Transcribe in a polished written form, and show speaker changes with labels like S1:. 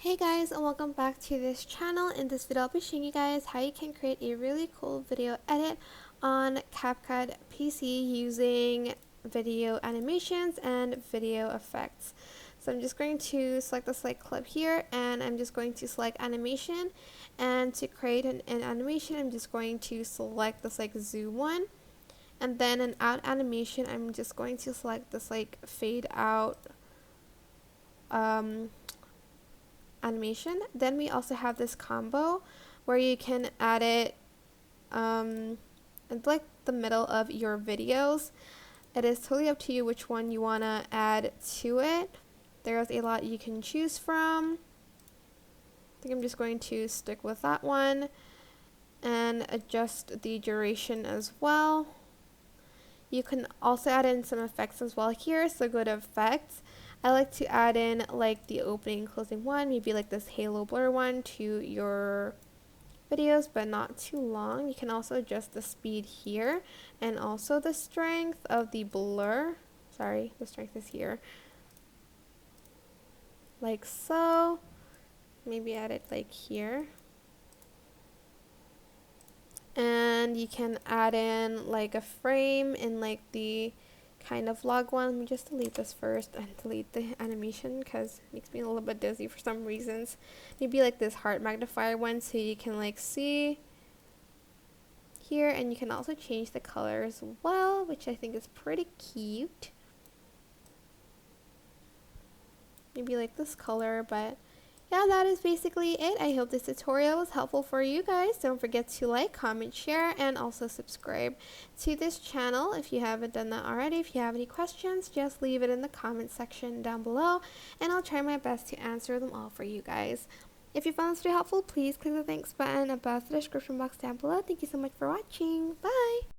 S1: Hey guys, and welcome back to this channel. In this video I'll be showing you guys how you can create a really cool video edit on CapCut PC using video animations and video effects. So I'm just going to select the select clip here, and I'm just going to select animation, and to create an animation I'm just going to select this like zoom one, and then an out animation I'm just going to select this like fade out animation. Then we also have this combo where you can add it in like the middle of your videos. It is totally up to you which one you want to add to it. There's a lot you can choose from. I think I'm just going to stick with that one and adjust the duration as well. You can also add in some effects as well here, so go to effects. I like to add in like the opening and closing one, maybe like this halo blur one to your videos, but not too long. You can also adjust the speed here and also the strength of the blur. Sorry, the strength is here. Like so. Maybe add it like here. And you can add in like a frame in like the kind of vlog one. Let me just delete this first and delete the animation because it makes me a little bit dizzy for some reasons. Maybe like this heart magnifier one so you can like see here, and you can also change the color as well, which I think is pretty cute. Maybe like this color, but yeah, that is basically it. I hope this tutorial was helpful for you guys. Don't forget to like, comment, share, and also subscribe to this channel if you haven't done that already. If you have any questions, just leave it in the comment section down below, and I'll try my best to answer them all for you guys. If you found this video helpful, please click the thanks button above the description box down below. Thank you so much for watching. Bye!